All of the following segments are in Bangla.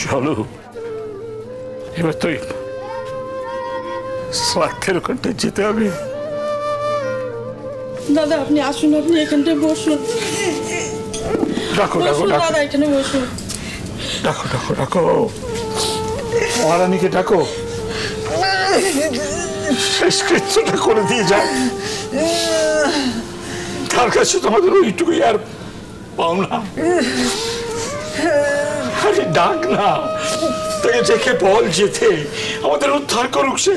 চলো এবার তুই স্বার্থের ওখানটায় যেতে হবে। দাদা আপনি আসুন, আপনি এখানটায় বসুন। ডাকো ডাকো দাদা এখানে বসুন। ডাকো ডাকো ডাকো মহারানীকে ডাকো, শেষকৃত্যটা করে দিয়ে যাও। তার কাছে তোমাদের ওইটুকুই আর পাওনা। আরে ডাক না, তাকে ডেকে বল যেতে, আমাদের উদ্ধার করুক সে।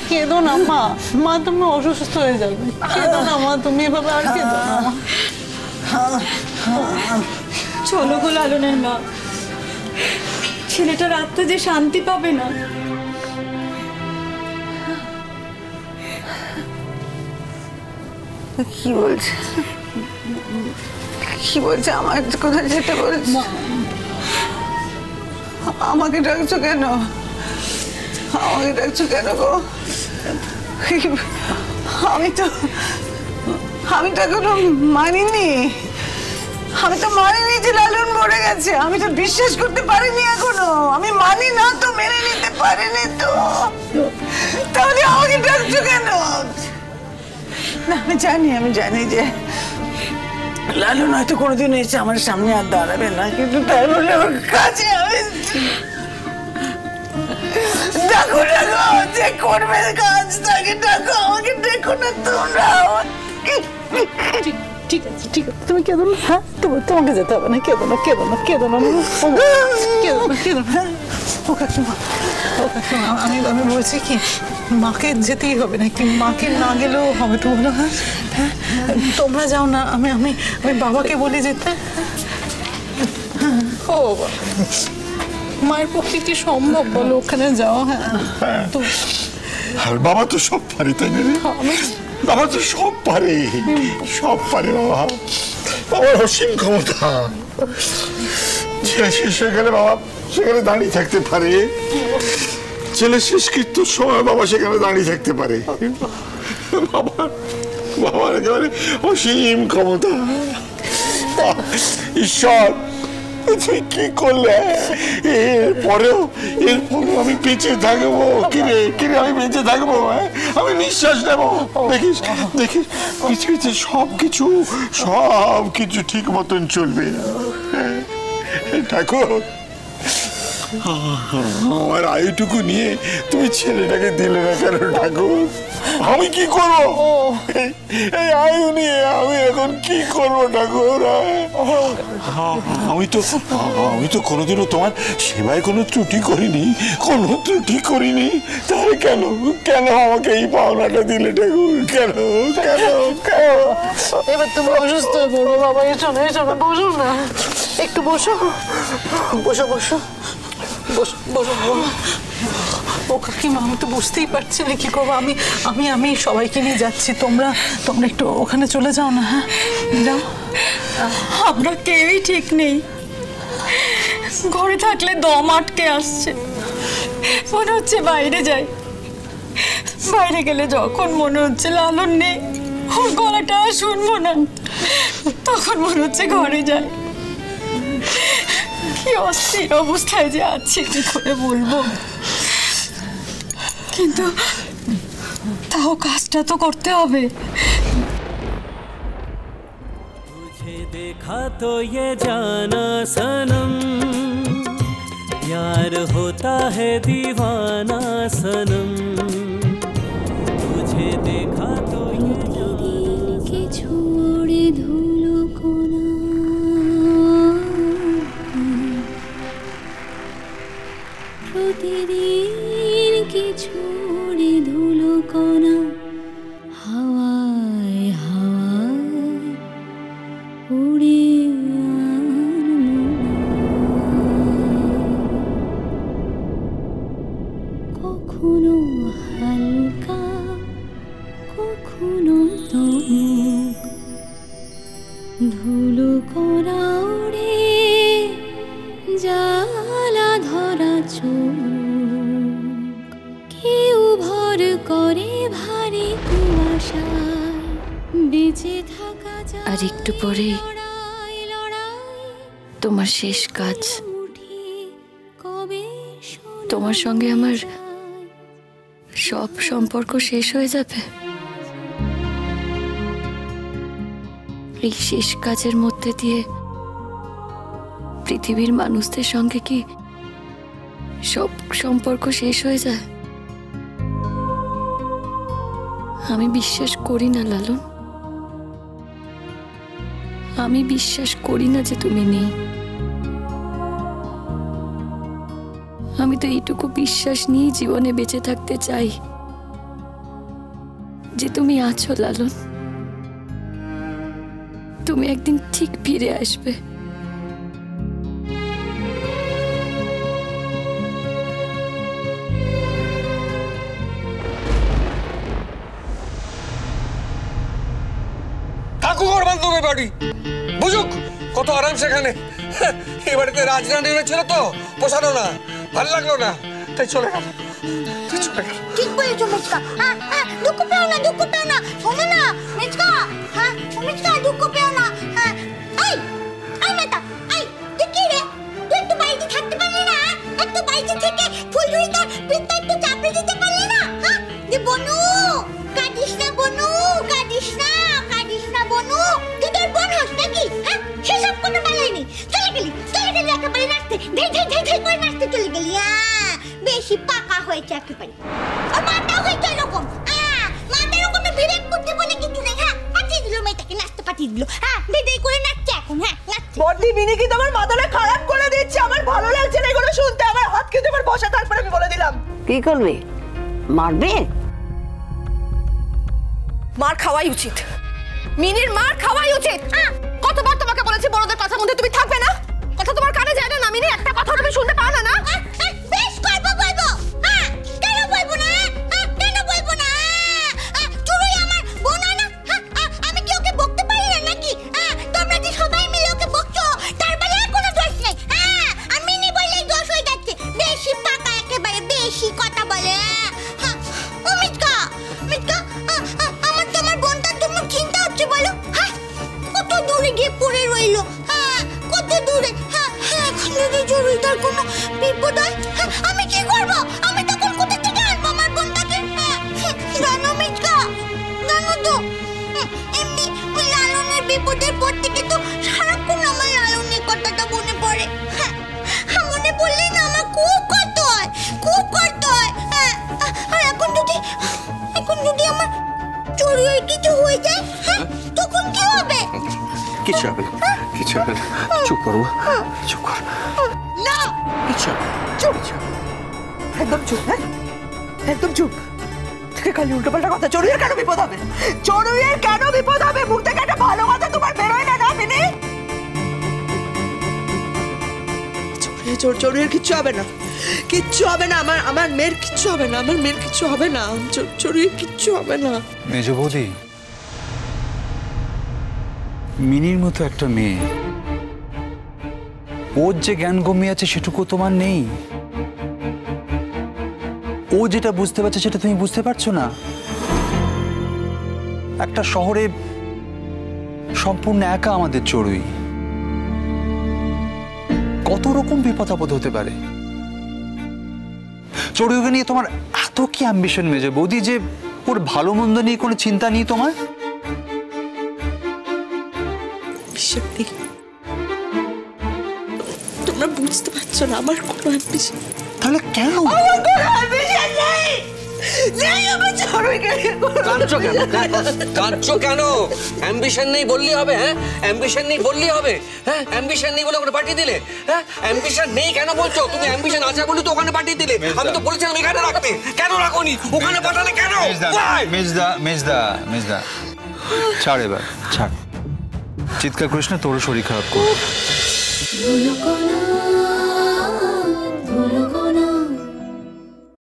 কেঁদো না মা, মা তুমি অসুস্থ হয়ে যাবে, কেঁদো না মা, তুমি এভাবে আর কেঁদো না। চলো গো লালনের মা, ছেলেটার আত্মা যে শান্তি পাবে না। কি বলছে কি বলছে? আমার কোথায় যেতে বলছে? আমাকে ডাকছো কেন? আমাকে ডাকছো কেন গো? আমি তো এখনো মানিনি। আমি তো মানিনি যে লালন মরে গেছে। আমি তো বিশ্বাস করতে পারিনি এখনো। আমি মানি না তো, মেনে নিতে পারিনি তো। তাহলে আমাকে ডাকছো কেন? না আমি জানি যে লালন হয়তো কোনোদিন এসে আমার সামনে আর দাঁড়াবে না, কিন্তু তাই বলে ওর কাছে আমি ডাকো যে করবে কাজ, তাকে ডাকো, আমাকে দেখো না তোমরা। ঠিক আছে তুমি কেঁদো না। হ্যাঁ তোমাকে যেতে হবে না, কেঁদো না ও কাকিমা আমি বলছি কি, মাকে যেতেই হবে নাকি? মাকে না গেলেও হবে তো বলো? হ্যাঁ তোমরা যাও না, আমি বাবাকে বলে যেতে। ও মায়ের পক্ষে কি সম্ভব বলো ওখানে যাওয়া? হ্যাঁ তো আর বাবা তো সব পারে, তাই না? বাবা তো সব পারে বাবা, বাবার অসীম ক্ষমতা। ছেলে শেষ হয়ে গেলে বাবা সেখানে দাঁড়িয়ে থাকতে পারে, ছেলে শেষকৃত্যর সময় বাবা সেখানে দাঁড়িয়ে থাকতে পারে। বাবার একেবারে অসীম ক্ষমতা। ঈশ্বর তুই কি করলে? এরপরেও আমি বেঁচে থাকবো। কিরে আমি বেঁচে থাকবো? আমি নিঃশ্বাস নেবো। দেখিস পৃথিবীতে সবকিছু ঠিক মতন চলবে। ঠাকুর আমার আয়ুটুকু নিয়ে তুমি ছেলেটাকে দিলে না কেন ঠাকুর? আমি কি করবো এই আয়ু নিয়ে? আমি এখন কি করবো ঠাকুর? আমি তো কোনোদিনও তোমার সেবায় কোনো ত্রুটি করিনি। তাহলে কেন আমাকে এই পাওনাটা দিলে ঠাকুর? কেন? এবার তুমি অসুস্থ হয়ে পড়বো বাবা। এসো না বসো না, একটু বসো। ও কাকিমা আমি তো বুঝতেই পারছি না কি করবো। আমি সবাইকে নিয়ে যাচ্ছি, তোমরা একটু ওখানে চলে যাও না। হ্যাঁ যাও। আমরা কেউই ঠিক নেই, ঘরে থাকলে দম আটকে আসছে, মনে হচ্ছে বাইরে যাই। বাইরে গেলে যখন মনে হচ্ছে লালন নেই, ওর গলাটা শুনবো না, তখন মনে হচ্ছে ঘরে যাই। কি অস্থির অবস্থায় যে আছি কি করে বলবো, কিন্তু তাও কাজটা তো করতে হবে। तुझे देखा तो ये जाना सनम, प्यार होता है दीवाना सनम। तुझे देखा तो ये के छोड़े धूलो कोना, प्रतिदिन के छोड़े धूलो कोना, হাওয়ায় উড়ে কখনো হালকা কখনো ধুলো করা শোক কেউ ভর করে ভারী কুয়াশায় বেঁচে থাকা যায়। আর একটু পরেই তোমার শেষ কাজ। তোমার সঙ্গে আমার সব সম্পর্ক শেষ হয়ে যাবে। এই শেষ কাজের মধ্যে দিয়ে পৃথিবীর মানুষদের সঙ্গে কি সব সম্পর্ক শেষ হয়ে যায়? আমি বিশ্বাস করি না লালন, আমি বিশ্বাস করি না যে তুমি নেই। আমি তো এইটুকু বিশ্বাস নিয়ে জীবনে বেঁচে থাকতে চাই যে তুমি আছো লালন, তুমি একদিন ঠিক ফিরে আসবে। ঠাকুর বান্ধবের বাড়ি বুঝুক কত আরাম সেখানে। এই বাড়িতে রাজরানী হয়েছিল তো পোষানো না, ভালো লাগলো না, তাই চলে গেল। ঠিক বলেছো মিচকা। দুঃখ পেও না, দুঃখ পেও না, শোনো না মিচকা। মিচকা দুঃখ পেও না। এই এই মেটা, এই তুই কি রে? তুই একটু বাড়িতে থাকতে পারলি না? একটু বাড়িতে থেকে ফুলঝুরিটার পিঠটা একটু চাপড়ে দিতে পারলি না? যে বনু কাঁদিস না, বনু কাঁদিস না, কাঁদিস না বনু। তুই তোর বোন হস নাকি? সেসব কোনো বেলাই নেই। চলে গেলি একেবারে নাচতে, ধেই ধেই ধেই ধেই করে নাচতে চলে গেলি। বেশি পাকা হয়েছে একেবারে। আর মাটাও হয়েছে এরকম। মাটা এরকম বিরেক করতে বলে কিছু নেই। পাঠিয়ে দিল মেয়েটাকে নাচতে, পাঠিয়ে দিল। ধেই ধেই করে নাচছে এখন। নাচছে। বড়দি মিনি কি তোমার মাথাটা খারাপ করে দিচ্ছে? আমার ভালো লাগছে না এগুলো শুনতে। আমার হাত কেটে আমার বসা, তারপরে আমি বলে দিলাম। কি করবে? মারবে? মার খাওয়াই উচিত, মিনির মার খাওয়াই উচিত। কতবার তোমাকে বলেছি বড়দের কথার মধ্যে তুমি থাকবে না? কথা তোমার কানে যায় না মিনি? একটা কথা তুমি শুনতে পাও না? বেশ বলবো। কেন বলবো না? কেন বলবো না? চুরুই আমার বোন না। আমি কি ওকে বকতে পারি না নাকি? তোমরা যে সবাই মিলে ওকে বকছো, তার বেলায় কোনো দোষ নেই। আর মিনি বললেই দোষ হয়ে যাচ্ছে। বেশি পাকা একেবারে, বেশি কথা বলে। ও মিচকা, আমার তোমার বোনটার জন্য চিন্তা হচ্ছে বলো। কত দূরে গিয়ে পড়ে রইলো। কত দূরে। এখন যদি জরুরিতার কোনো বিপদ হয়, আমি কি করবো? আমি তখন কোথা থেকে আনবো আমার বোনটাকে? জানো মিচকা, জানো তো এমনি ওই লালনের বিপদের পর থেকে তো সারাক্ষণ আমার লালনের কথাটা মনে পড়ে। মনে পড়লে না আমার খুব কষ্ট হয়, খুব কষ্ট হয়। আর এখন যদি আমার চুরি হয়ে কিছু হয়ে যায়, তখন কি হবে? কিছু হবে না, কিছু হবে না। চুপ করো, চুপ কর। না, কিছু হবে না। চুপ, একদম চুপ। একদম চুপ। থেকে খালি উল্টোপাল্টা কথা। চড়ুইয়ের কেন বিপদ হবে? চড়ুইয়ের কেন বিপদ হবে? মুখ থেকে একটা ভালো কথা তোমার বেরোয় না, না মিনি? চড়ুইয়ের কিচ্ছু হবে না, কিচ্ছু হবে না। আমার মেয়ের কিচ্ছু হবে না, আমার মেয়ের কিচ্ছু হবে না। চড়ুইয়ের কিচ্ছু হবে না। মেজ বৌদি, মিনির মতো একটা মেয়ে, ওর যে জ্ঞান গম্যি আছে সেটুকু তোমার নেই। ও যেটা বুঝতে পারছে সেটা তুমি বুঝতে পারছো না। একটা শহরে সম্পূর্ণ একা আমাদের চড়ুই, কত রকম বিপদ আপদ হতে পারে। চড়ুইকে নিয়ে তোমার এত কি অ্যাম্বিশন মেজে বৌদি যে ওর ভালো মন্দ নিয়ে কোনো চিন্তা নেই তোমার? তোমরা বুঝতে পারছো না আমার কোনো অ্যাম্বিশন। তাহলে কেন? আমার কোনো অ্যাম্বিশন নেই। আমার চড়ুইকে কাঁদছো কেন? কাঁদছো কেন? অ্যাম্বিশন নেই বললি হবে? অ্যাম্বিশন নেই বললি হবে? অ্যাম্বিশন নেই বলে ওখানে পাঠিয়ে দিলে? অ্যাম্বিশন নেই কেন বলছো? তুমি অ্যাম্বিশন আছে বলে তো ওখানে পাঠিয়ে দিলে। আমি তো বলেছিলাম এখানে রাখতে, কেন রাখোনি? ওখানে পাঠালে কেন? মেজদা ছাড়, এবার ছাড়, চিৎকার করিস না, তোরও শরীর খারাপ করবে।